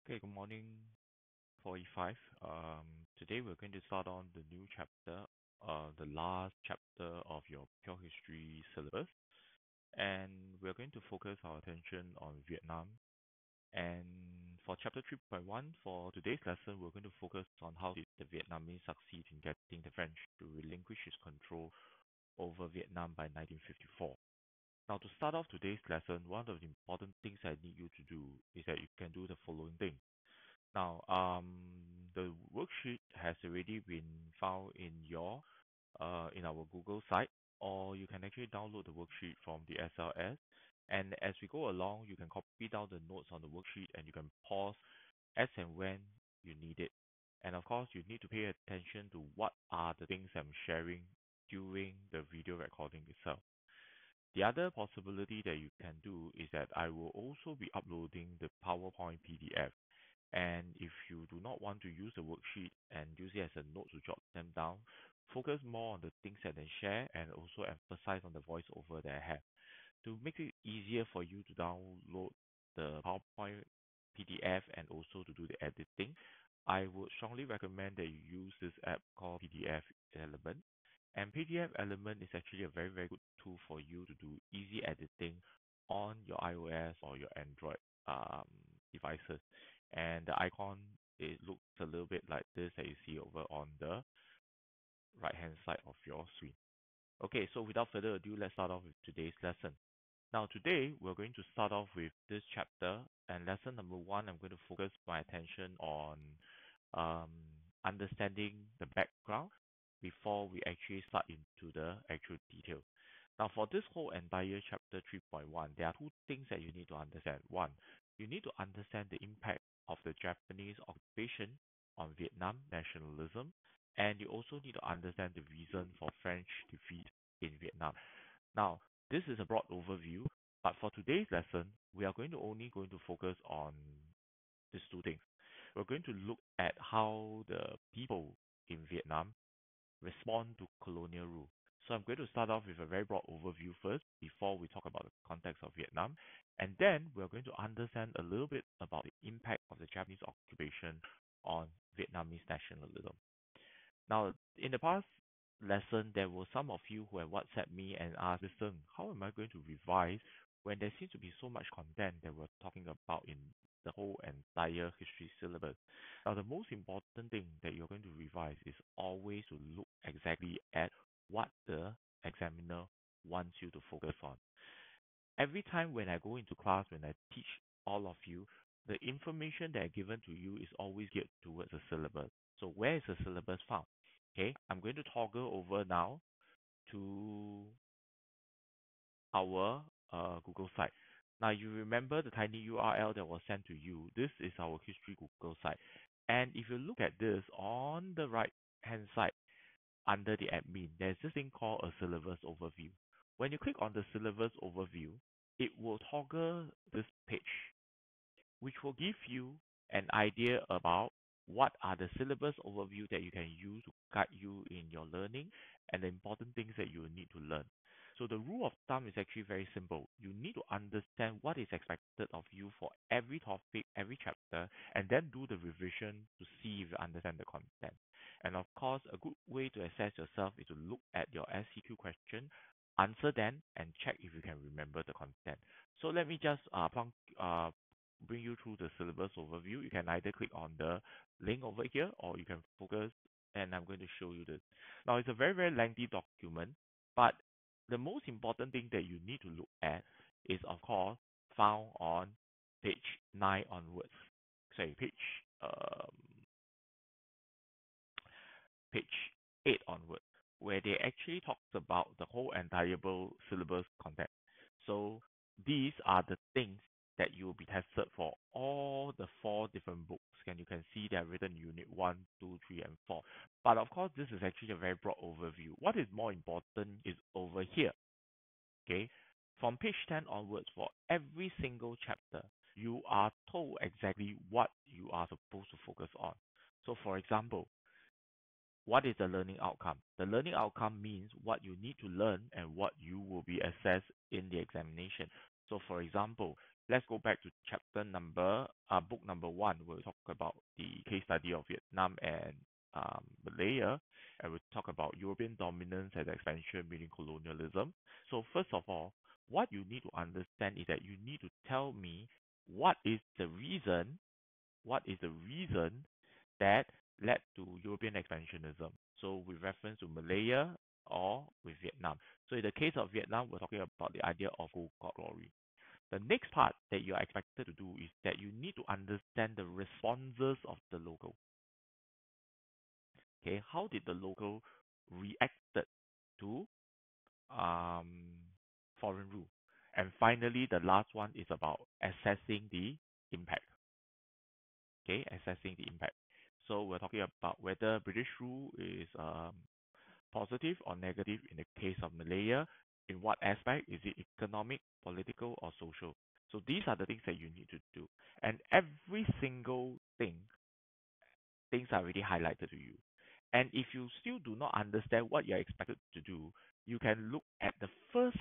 Okay, good morning, 45. Today we're going to start on the new chapter, the last chapter of your pure history syllabus, and we're going to focus our attention on Vietnam. And for chapter 3.1, for today's lesson, we're going to focus on how did the Vietnamese succeed in getting the French to relinquish its control over Vietnam by 1954. Now, to start off today's lesson, one of the important things I need you to do is that you can do the following thing. Now, the worksheet has already been found in your in our Google site, or you can actually download the worksheet from the SLS. And as we go along, you can copy down the notes on the worksheet and you can pause as and when you need it. And of course, you need to pay attention to what are the things I'm sharing during the video recording itself. The other possibility that you can do is that I will also be uploading the PowerPoint PDF. And if you do not want to use the worksheet and use it as a note to jot them down, focus more on the things that I share and also emphasize on the voiceover that I have. To make it easier for you to download the PowerPoint PDF and also to do the editing, I would strongly recommend that you use this app called PDF Element. And PDF Element is actually a very, very good tool for you to do easy editing on your iOS or your Android devices. And the icon, it looks a little bit like this that you see over on the right hand side of your screen. Okay, so without further ado, let's start off with today's lesson. Now, today we're going to start off with this chapter, and lesson number one, I'm going to focus my attention on um, understanding the background before we actually start into the actual detail. Now, for this whole entire chapter 3.1, there are two things that you need to understand. One, you need to understand the impact of the Japanese occupation on Vietnam nationalism, and you also need to understand the reason for French defeat in Vietnam. Now, this is a broad overview, but for today's lesson, we are only going to focus on these two things. We're going to look at how the people in Vietnam respond to colonial rule. So I'm going to start off with a very broad overview first before we talk about the context of Vietnam. And then we're going to understand a little bit about the impact of the Japanese occupation on Vietnamese nationalism. Now, in the past lesson, there were some of you who have WhatsApp me and asked, listen, how am I going to revise when there seems to be so much content that we're talking about in the whole entire history syllabus? Now, the most important thing that you're going to revise is always to look exactly at what the examiner wants you to focus on. Every time when I go into class, when I teach all of you, the information that I given to you is always geared towards the syllabus. So where is the syllabus found? Okay, I'm going to toggle over now to our Google site. Now you remember the tiny URL that was sent to you. This is our history Google site. And if you look at this on the right hand side under the admin, there's this thing called a syllabus overview. When you click on the syllabus overview, it will toggle this page, which will give you an idea about what are the syllabus overview that you can use to guide you in your learning and the important things that you will need to learn. So the rule of thumb is actually very simple. You need to understand what is expected of you for every topic, every chapter, and then do the revision to see if you understand the content. And of course, a good way to assess yourself is to look at your SCQ question, answer them, and check if you can remember the content. So let me just bring you through the syllabus overview. You can either click on the link over here or you can focus, and I'm going to show you this. Now, it's a very, very lengthy document, but the most important thing that you need to look at is, of course, found on page 9 onwards. Sorry, page 8 onwards, where they actually talks about the whole entire syllabus content. So these are the things that you will be tested for all the 4 different books. And you can see they are written unit 1, 2, 3, and 4. But of course, this is actually a very broad overview. What is more important is over here. Okay, from page 10 onwards, for every single chapter, you are told exactly what you are supposed to focus on. So for example, what is the learning outcome? The learning outcome means what you need to learn and what you will be assessed in the examination. So for example, let's go back to book number one. We'll talk about the case study of Vietnam and Malaya, and we'll talk about European dominance and expansion, meaning colonialism. So first of all, what you need to understand is that you need to tell me what is the reason, what is the reason that led to European expansionism. So with reference to Malaya or with Vietnam. So in the case of Vietnam, we're talking about the idea of gold glory. The next part that you are expected to do is that you need to understand the responses of the local. Okay, how did the local reacted to um, foreign rule? And finally, the last one is about assessing the impact. Okay, assessing the impact. So we're talking about whether British rule is positive or negative in the case of Malaya. In what aspect? Is it economic, political, or social? So these are the things that you need to do. And every single things are already highlighted to you. And if you still do not understand what you're expected to do, you can look at the first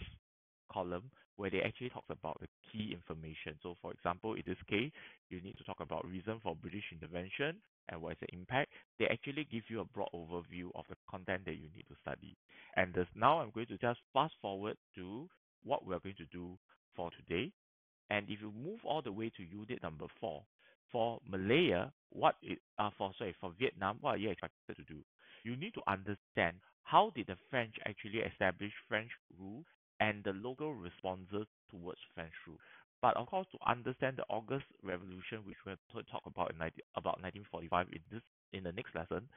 column where they actually talks about the key information. So for example, in this case, you need to talk about reason for British intervention and what is the impact. They actually give you a broad overview of the content that you need to study. And this, now I'm going to just fast forward to what we're going to do for today. And if you move all the way to unit number 4, for Malaya, for Vietnam, what are you expected to do? You need to understand how did the French actually establish French rule and the local responses towards French rule. But of course, to understand the August Revolution, which we'll talk about about 1945 in the next lesson,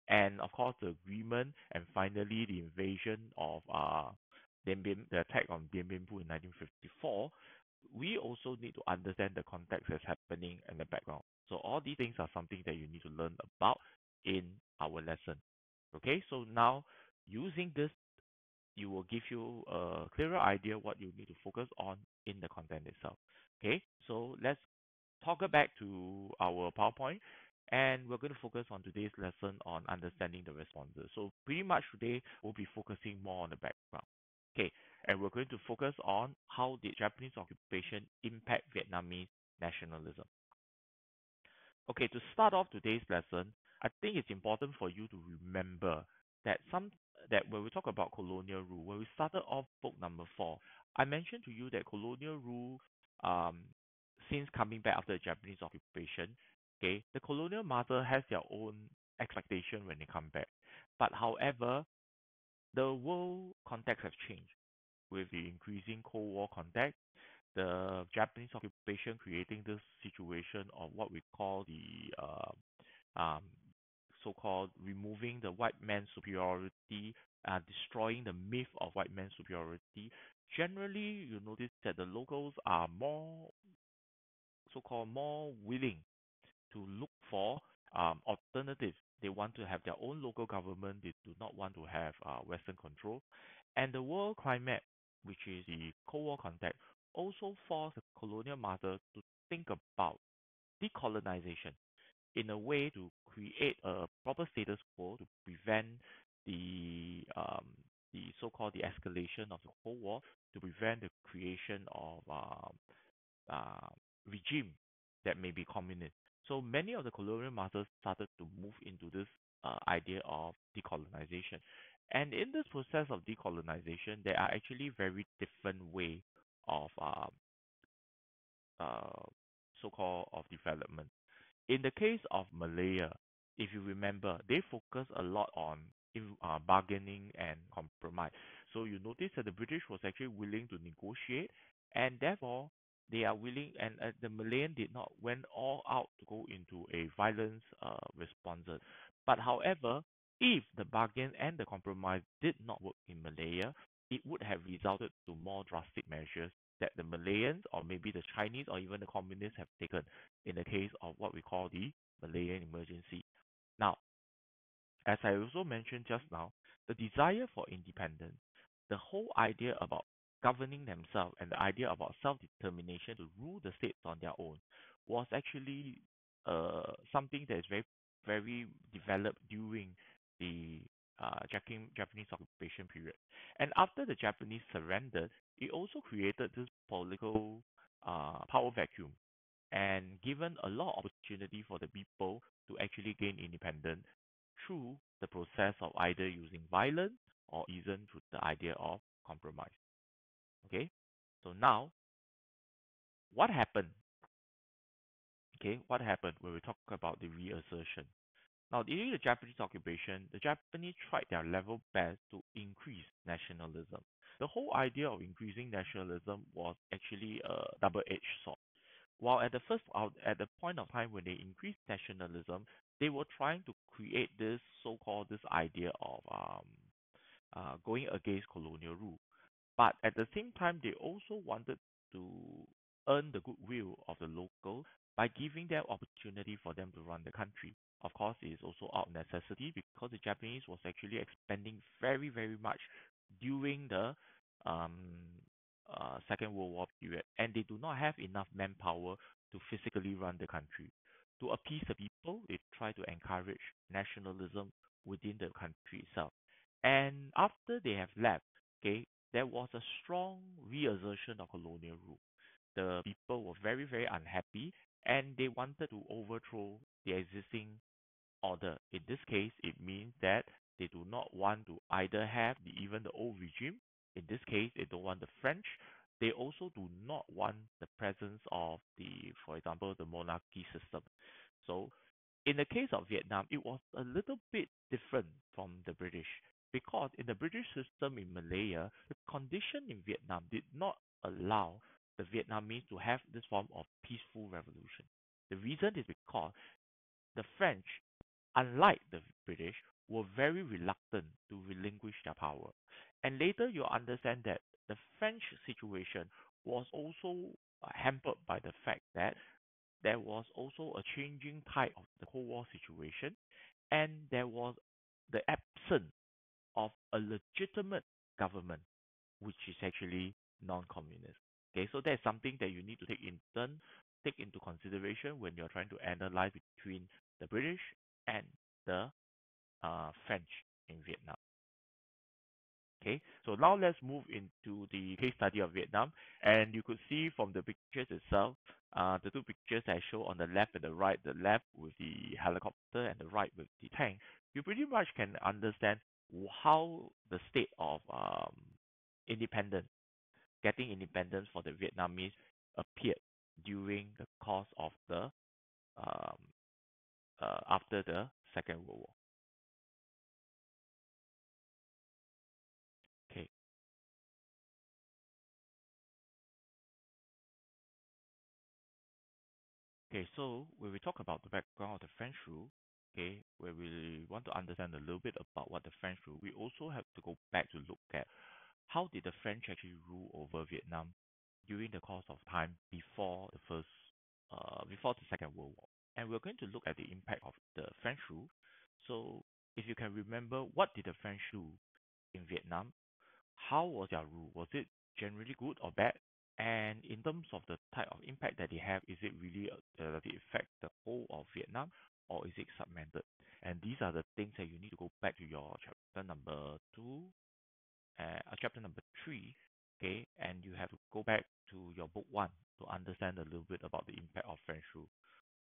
and of course the agreement, and finally the invasion of the attack on Dien Bien Phu in 1954, we also need to understand the context that's happening in the background. So all these things are something that you need to learn about in our lesson. Okay, so now using this, you will give you a clearer idea what you need to focus on in the content itself. Okay, so let's toggle back to our PowerPoint, and we're going to focus on today's lesson on understanding the responses. So pretty much today we'll be focusing more on the background. Okay, and we're going to focus on how did Japanese occupation impact Vietnamese nationalism. Okay, to start off today's lesson, I think it's important for you to remember that when we talk about colonial rule, when we started off book number 4, I mentioned to you that colonial rule, um, since coming back after the Japanese occupation, okay, the colonial master has their own expectation when they come back. But however, the world context has changed with the increasing Cold War context, the Japanese occupation creating this situation of what we call the um, so-called removing the white man's superiority, destroying the myth of white man's superiority. Generally, you notice that the locals are more so-called more willing to look for alternatives. They want to have their own local government. They do not want to have Western control. And the world climate, which is the Cold War context, also forced the colonial master to think about decolonization in a way to create a proper status quo to prevent the so-called the escalation of the Cold War, to prevent the creation of uh, regime that may be communist. So many of the colonial masters started to move into this idea of decolonization. And in this process of decolonization, there are actually very different way of uh, so-called of development. In the case of Malaya, if you remember, they focus a lot on bargaining and compromise. So you notice that the British was actually willing to negotiate, and therefore they are willing, and the Malayan did not went all out to go into a violence response. But however, if the bargain and the compromise did not work in Malaya, it would have resulted to more drastic measures that the Malayans or maybe the Chinese or even the communists have taken in the case of what we call the Malayan emergency. Now, as I also mentioned just now, the desire for independence, the whole idea about governing themselves and the idea about self-determination to rule the states on their own was actually something that is very, very developed during the Japanese occupation period. And after the Japanese surrendered, it also created this political power vacuum and given a lot of opportunity for the people to actually gain independence through the process of either using violence or even through the idea of compromise. Okay, so now what happened? Okay, what happened when we talk about the reassertion? Now, during the Japanese occupation, the Japanese tried their level best to increase nationalism. The whole idea of increasing nationalism was actually a double-edged sword. While at the point of time when they increased nationalism, they were trying to create this so-called this idea of going against colonial rule. But at the same time, they also wanted to earn the goodwill of the local by giving them opportunity for them to run the country. Of course, it is also out of necessity because the Japanese was actually expanding very, very much during the um, Second World War period, and they do not have enough manpower to physically run the country. To appease the people, they try to encourage nationalism within the country itself. And after they have left, okay, there was a strong reassertion of colonial rule. The people were very, very unhappy and they wanted to overthrow the existing order. In this case, it means that they do not want to either have even the old regime. In this case, they don't want the French. They also do not want the presence of for example, the monarchy system. So in the case of Vietnam, it was a little bit different from the British because in the British system in Malaya, the condition in Vietnam did not allow the Vietnamese to have this form of peaceful revolution. The reason is because the French, unlike the British, were very reluctant to relinquish their power. And later you'll understand that the French situation was also hampered by the fact that there was also a changing tide of the Cold War situation, and there was the absence of a legitimate government, which is actually non-communist. Okay, so that's something that you need to take into consideration when you're trying to analyze between the British and the French in Vietnam. Okay, so now let's move into the case study of Vietnam, and you could see from the pictures itself, the two pictures I show on the left and the right, the left with the helicopter and the right with the tank, you pretty much can understand how the state of independence, getting independence for the Vietnamese appeared during the course of the um, after the Second World War. Okay, Okay, so when we talk about the background of the French rule, okay, where we want to understand a little bit about what the French rule, we also have to go back to look at how did the French actually rule over Vietnam during the course of time before the Second World War. And we're going to look at the impact of the French rule. So if you can remember, what did the French do in Vietnam? How was their rule? Was it generally good or bad? And in terms of the type of impact that they have, is it really does it affect the whole of Vietnam or is it segmented? And these are the things that you need to go back to your chapter number two, chapter number three, okay, and you have to go back to your book one to understand a little bit about the impact of French rule.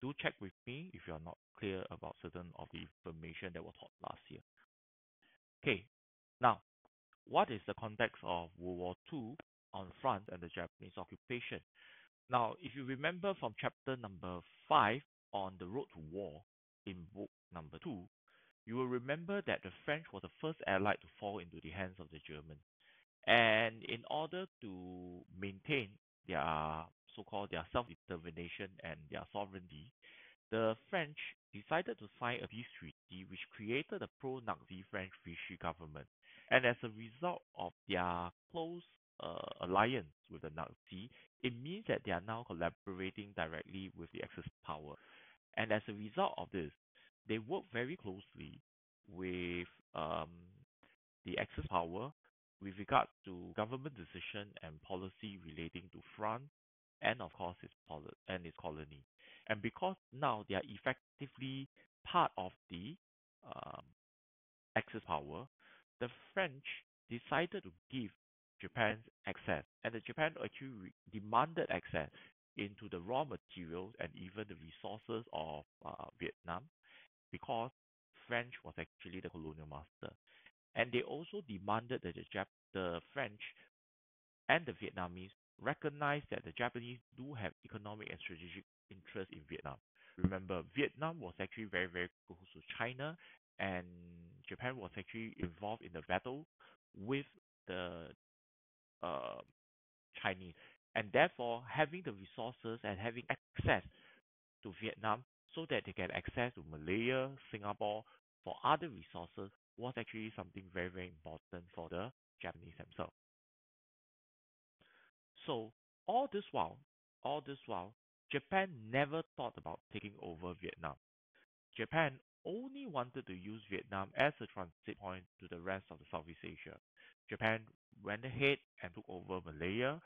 Do check with me if you're not clear about certain of the information that was taught last year. Okay, now what is the context of World War II on France and the Japanese occupation? Now, if you remember from chapter number 5 on the road to war in book number 2, you will remember that the French was the first allied to fall into the hands of the Germans. And in order to maintain their so-called their self-determination and their sovereignty, the French decided to sign a peace treaty which created a pro-Nazi French Vichy government. And as a result of their close alliance with the Nazi, it means that they are now collaborating directly with the Axis power. And as a result of this, they work very closely with the Axis power with regard to government decision and policy relating to France and of course its colony. And because now they are effectively part of the um, Axis power, the French decided to give Japan's access, and the Japan actually demanded access into the raw materials and even the resources of Vietnam because French was actually the colonial master, and they also demanded that the French and the Vietnamese recognize that the Japanese do have economic and strategic interest in Vietnam. Remember, Vietnam was actually very, very close to China, and Japan was actually involved in the battle with the uh, Chinese. And therefore, having the resources and having access to Vietnam so that they can access to Malaya, Singapore for other resources was actually something very, very important for the Japanese themselves. So all this while, Japan never thought about taking over Vietnam. Japan only wanted to use Vietnam as a transit point to the rest of the Southeast Asia. Japan went ahead and took over Malaya,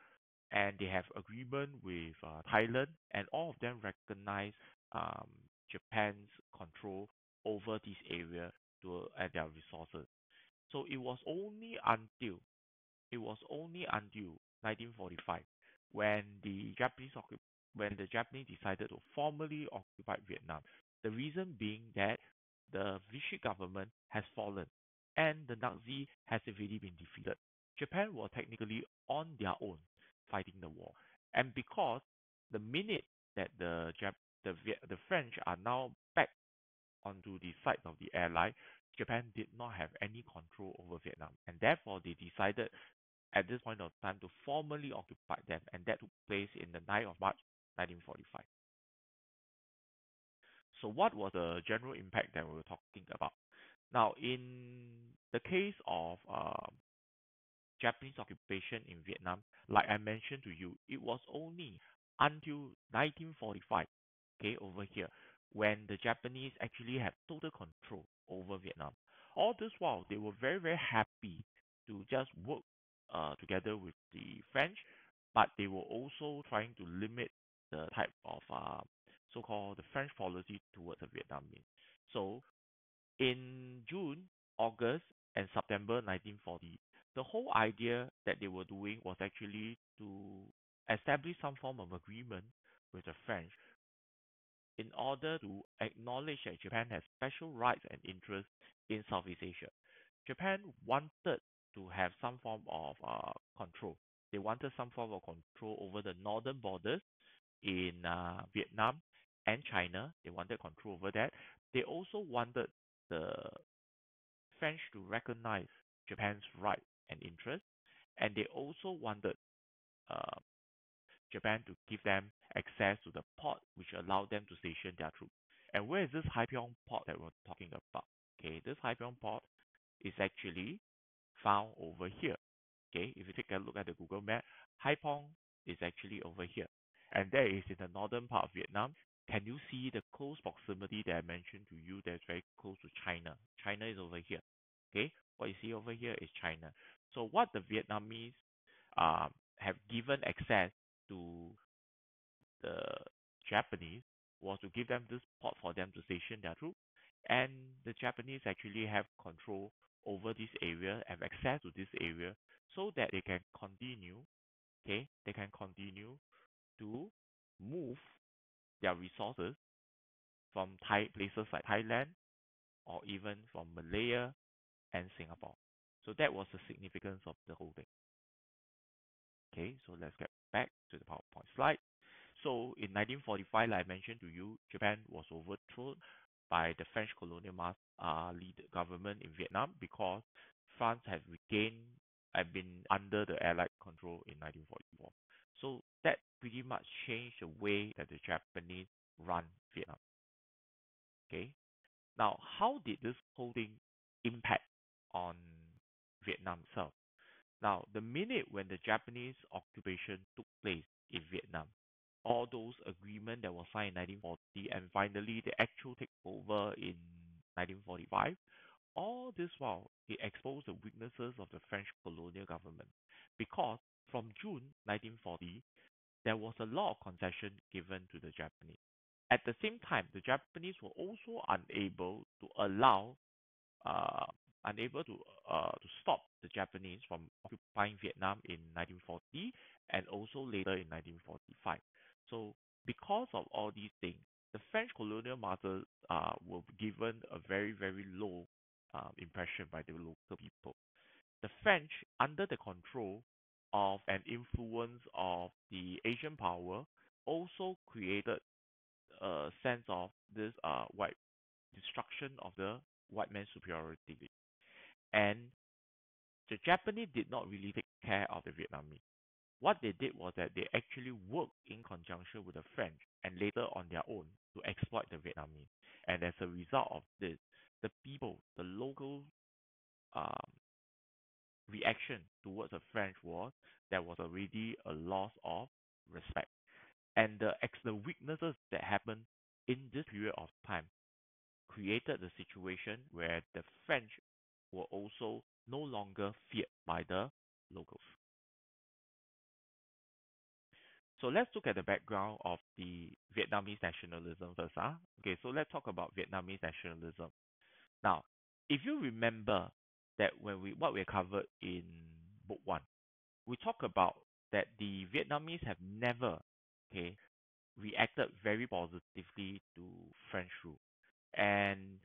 and they have agreement with Thailand, and all of them recognize um, Japan's control over this area and their resources. So it was only until 1945 when when the Japanese decided to formally occupy Vietnam. The reason being that the Vichy government has fallen and the Nazi has already been defeated. Japan was technically on their own fighting the war, and because the minute that the French are now back onto the side of the Allied, Japan did not have any control over Vietnam, and therefore they decided at this point of time to formally occupy them, and that took place in the 9th of March 1945. So, what was the general impact that we were talking about? Now, in the case of Japanese occupation in Vietnam, like I mentioned to you, it was only until 1945, okay, over here, when the Japanese actually had total control over Vietnam. All this while, they were very, very happy to just work together with the French, but they were also trying to limit the type of so-called the French policy towards the Vietnamese. So in June, August, and September 1940, the whole idea that they were doing was actually to establish some form of agreement with the French in order to acknowledge that Japan has special rights and interests in Southeast Asia. Japan wanted to have some form of control. They wanted some form of control over the northern borders in Vietnam and China. They wanted control over that. They also wanted the French to recognize Japan's right and interest, and they also wanted uh, Japan to give them access to the port, which allowed them to station their troops. And where is this Haiphong port that we're talking about? Okay, this Haiphong port is actually found over here. Okay, if you take a look at the Google map, Haiphong is actually over here, and that is in the northern part of Vietnam. Can you see the close proximity that I mentioned to you that's very close to China? China is over here. Okay, what you see over here is China. So what the Vietnamese have given access to the Japanese was to give them this port for them to station their troops, and the Japanese actually have control over this area, have access to this area, so that they can continue, okay, they can continue to move their resources from places like Thailand or even from Malaya and Singapore. So that was the significance of the whole thing. Okay, so let's get back to the PowerPoint slide. So in 1945, like I mentioned to you, Japan was overthrown by the French colonial lead government in Vietnam because France had been under the Allied control in 1944. So that pretty much changed the way that the Japanese run Vietnam. Okay. Now, how did this whole thing impact on Vietnam itself? Now, the minute when the Japanese occupation took place in Vietnam, all those agreements that were signed in 1940 and finally the actual takeover in 1945, all this while it exposed the weaknesses of the French colonial government because from June 1940, there was a lot of concession given to the Japanese. At the same time, the Japanese were also unable to allow unable to stop the Japanese from occupying Vietnam in 1940 and also later in 1945. So because of all these things, the French colonial masters were given a very, very low impression by the local people. The French, under the control of and influence of the Asian power, also created a sense of this white destruction of the white man's superiority. And the Japanese did not really take care of the Vietnamese. What they did was that they actually worked in conjunction with the French and later on their own to exploit the Vietnamese. And as a result of this, the people, the local um, reaction towards the French was there was already a loss of respect. And the weaknesses that happened in this period of time created the situation where the French were also no longer feared by the locals. So let's look at the background of the Vietnamese nationalism first. Okay, so let's talk about Vietnamese nationalism. Now, if you remember that when we what we covered in book one, we talk about that the Vietnamese have never, okay, reacted very positively to French rule. And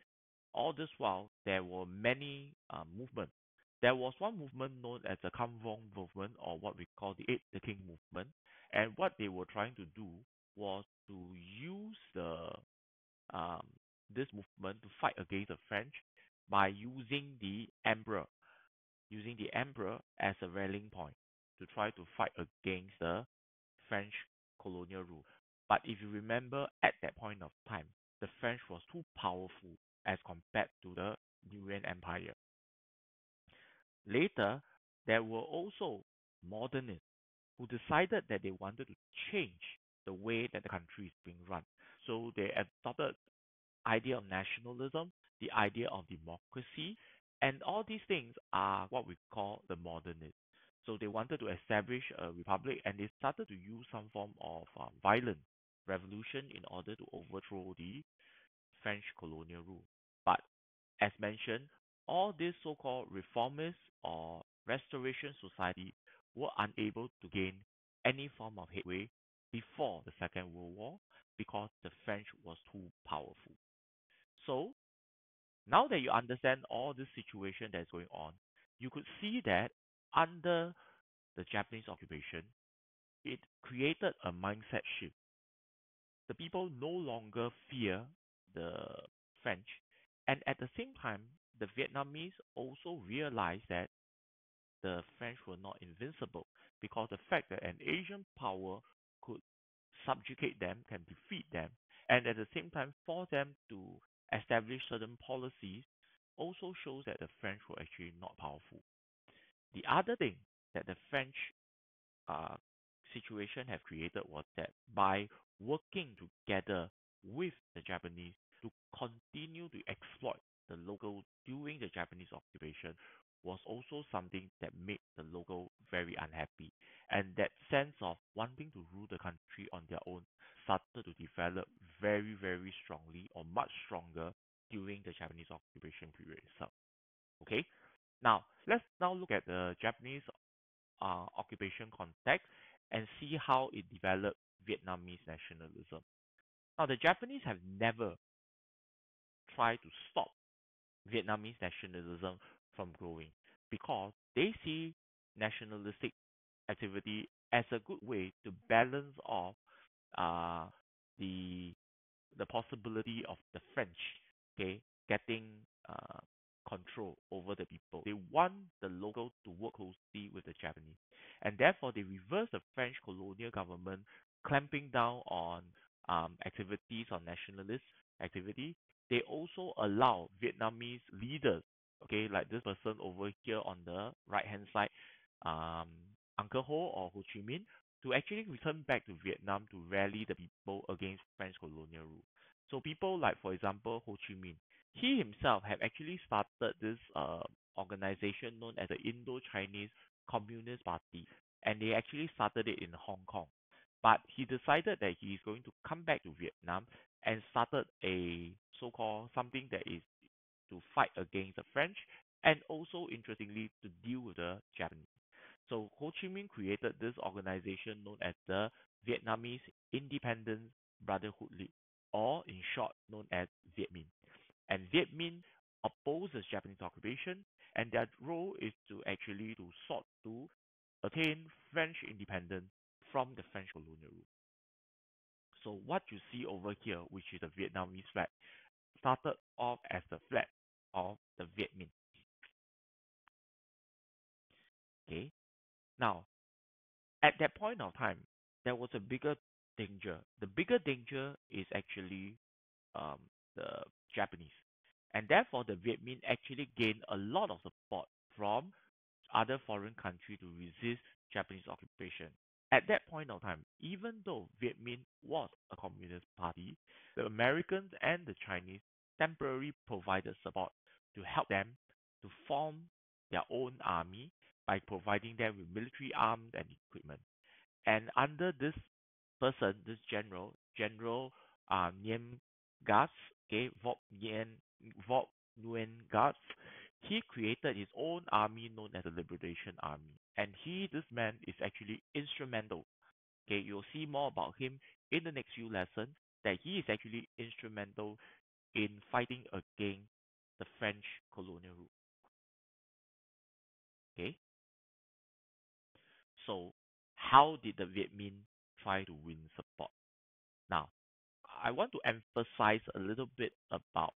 all this while, there were many movements. There was one movement known as the Cam Vong movement, or what we call the Eight the King movement. And what they were trying to do was to use um, this movement to fight against the French by using the emperor as a rallying point to try to fight against the French colonial rule. But if you remember, at that point of time, the French was too powerful as compared to the Nguyen Empire. Later, there were also modernists who decided that they wanted to change the way that the country is being run. So they adopted idea of nationalism, the idea of democracy, and all these things are what we call the modernists. So they wanted to establish a republic, and they started to use some form of violent revolution in order to overthrow the French colonial rule. But as mentioned, all these so-called reformist or restoration society were unable to gain any form of headway before the Second World War because the French was too powerful. So now that you understand all this situation that's going on, you could see that under the Japanese occupation, it created a mindset shift. The people no longer fear the French, and at the same time, the Vietnamese also realized that the French were not invincible because the fact that an Asian power could subjugate them, can defeat them, and at the same time force them to establish certain policies also shows that the French were actually not powerful. The other thing that the French uh, situation have created was that by working together with the Japanese to continue to exploit the local during the Japanese occupation was also something that made the local very unhappy. And that sense of wanting to rule the country on their own started to develop very, very strongly or much stronger during the Japanese occupation period itself. Okay, now let's now look at the Japanese occupation context and see how it developed Vietnamese nationalism. Now, the Japanese have never tried to stop Vietnamese nationalism from growing because they see nationalistic activity as a good way to balance off uh, the the possibility of the French, okay, getting uh, control over the people. They want the local to work closely with the Japanese, and therefore they reverse the French colonial government, clamping down on activities on nationalist activity. They also allow Vietnamese leaders, okay, like this person over here on the right hand side, um, Uncle Ho or Ho Chi Minh, to actually return back to Vietnam to rally the people against French colonial rule. So people like, for example, Ho Chi Minh, he himself had actually started this organization known as the Indo-Chinese Communist Party, and they actually started it in Hong Kong. But he decided that he is going to come back to Vietnam and started a so-called something that is to fight against the French and also interestingly to deal with the Japanese. So Ho Chi Minh created this organization known as the Vietnamese Independence Brotherhood League, or in short known as Viet Minh. And Viet Minh opposes Japanese occupation, and their role is to actually to sought to attain French independence from the French colonial rule. So what you see over here, which is a Vietnamese flag, started off as the flag of the Viet Minh. Okay. Now, at that point of time, there was a bigger danger. The bigger danger is actually um, the Japanese, and therefore the Viet Minh actually gained a lot of support from other foreign countries to resist Japanese occupation. At that point of time, even though Viet Minh was a communist party, the Americans and the Chinese temporarily provided support to help them to form their own army by providing them with military arms and equipment. And under this person, this General Nguyen Gas, okay, Vok Nguyen Gas, he created his own army known as the Liberation Army. And this man is actually instrumental. Okay, you'll see more about him in the next few lessons, that he is actually instrumental in fighting against the French colonial rule. Okay, so how did the Viet Minh try to win support? Now, I want to emphasize a little bit about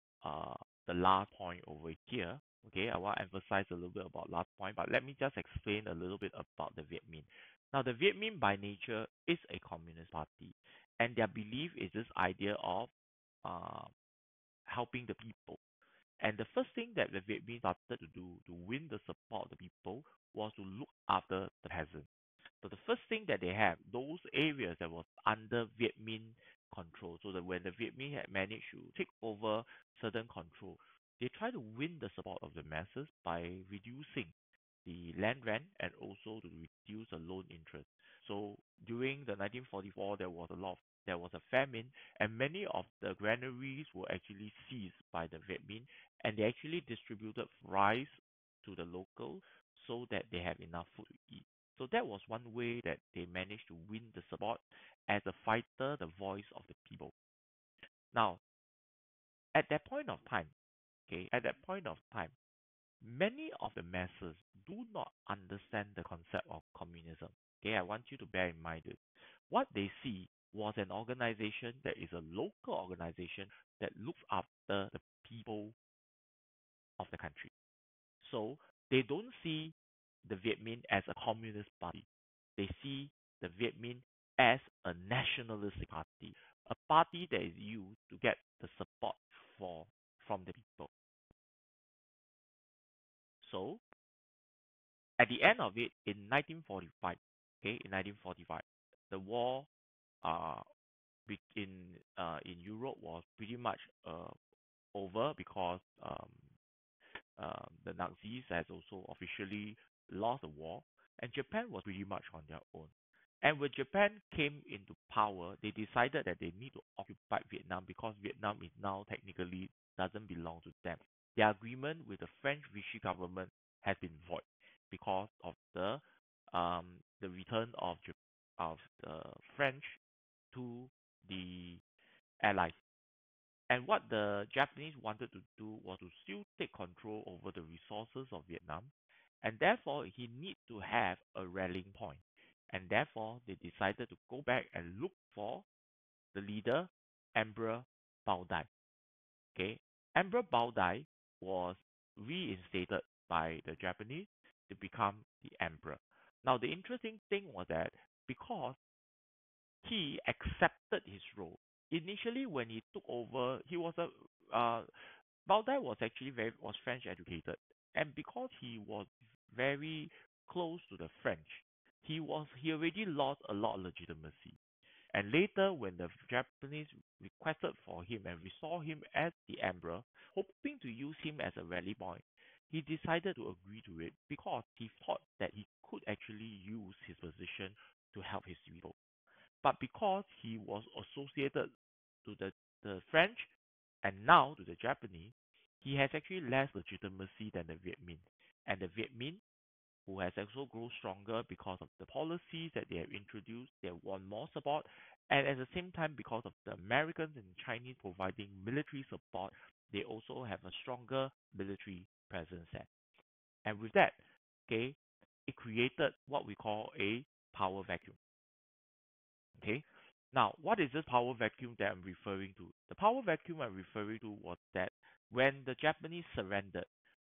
the last point over here. Okay, I want to emphasize a little bit about last point, but let me just explain a little bit about the Viet Minh. Now, the Viet Minh by nature is a communist party, and their belief is this idea of uh, helping the people. And the first thing that the Viet Minh started to do to win the support of the people was to look after the peasants. So the first thing that they have, those areas that was under Viet Minh control, so that when the Viet Minh had managed to take over certain control, they try to win the support of the masses by reducing the land rent and also to reduce the loan interest. So during the 1944, there was a famine, and many of the granaries were actually seized by the Viet Minh, and they actually distributed rice to the locals so that they have enough food to eat. So that was one way that they managed to win the support as a fighter, the voice of the people. Now, at that point of time, okay, at that point of time, many of the masses do not understand the concept of communism. Okay, I want you to bear in mind this. What they see was an organization that is a local organization that looks after the people of the country. So they don't see the Viet Minh as a communist party. They see the Viet Minh as a nationalistic party, a party that is used to get the support for from the people. So at the end of it, in 1945, okay, in 1945, the war uh, in Europe was pretty much over because the Nazis has also officially lost the war, and Japan was pretty much on their own. And when Japan came into power, they decided that they need to occupy Vietnam because Vietnam is now technically doesn't belong to them. Their agreement with the French Vichy government has been void because of the return of of the French to the Allies. And what the Japanese wanted to do was to still take control over the resources of Vietnam, and therefore he need to have a rallying point. And therefore they decided to go back and look for the leader, Emperor Bao Dai. Okay, Emperor Bao Dai was reinstated by the Japanese to become the emperor. Now the interesting thing was that because he accepted his role. Initially, when he took over, he was a Bao Dai was actually very was French educated, and because he was very close to the French, he already lost a lot of legitimacy. And later, when the Japanese requested for him and resaw him as the emperor, hoping to use him as a rally point, he decided to agree to it because he thought that he could actually use his position to help his people. But because he was associated to the French and now to the Japanese, he has actually less legitimacy than the Viet Minh. And the Viet Minh, who has also grown stronger because of the policies that they have introduced, they have won more support, and at the same time, because of the Americans and Chinese providing military support, they also have a stronger military presence there. And with that, okay, it created what we call a power vacuum. Okay. Now, what is this power vacuum that I'm referring to? The power vacuum I'm referring to was that when the Japanese surrendered,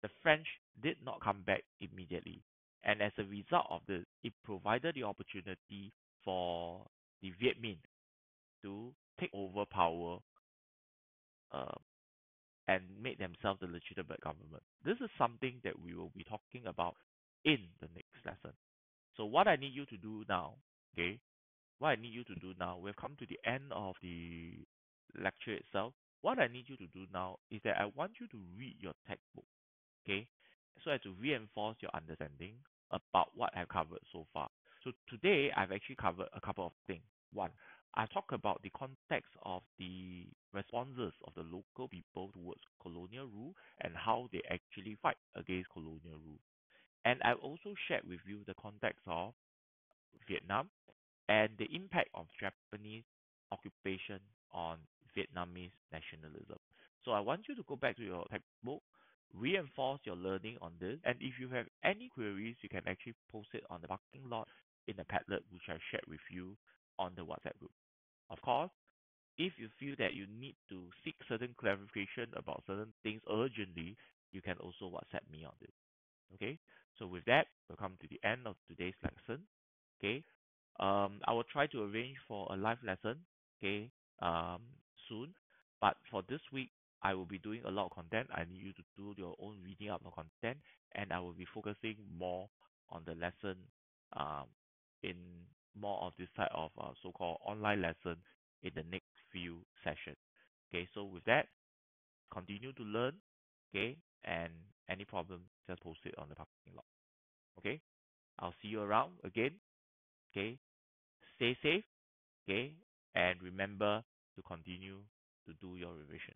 the French did not come back immediately. And as a result of this, it provided the opportunity for the Viet Minh to take over power uh, and make themselves the legitimate government. This is something that we will be talking about in the next lesson. So what I need you to do now, okay, what I need you to do now, we've come to the end of the lecture itself. What I need you to do now is that I want you to read your textbook, okay? So as to reinforce your understanding about what I've covered so far. So today, I've actually covered a couple of things. One, I talk about the context of the responses of the local people towards colonial rule and how they actually fight against colonial rule. And I also shared with you the context of Vietnam and the impact of Japanese occupation on Vietnamese nationalism. So I want you to go back to your textbook, reinforce your learning on this, and if you have any queries, you can actually post it on the parking lot in the Padlet which I shared with you on the WhatsApp group. Of course, if you feel that you need to seek certain clarification about certain things urgently, you can also WhatsApp me on this. Okay, so with that, we'll come to the end of today's lesson. Okay, I will try to arrange for a live lesson, okay, um, soon. But for this week, I will be doing a lot of content. I need you to do your own reading up on content, and I will be focusing more on the lesson, um, in more of this type of so-called online lesson in the next few sessions. Okay, so with that, continue to learn, okay, and any problem, just post it on the parking lot. Okay, I'll see you around again. Okay, stay safe. Okay, and remember to continue to do your revision.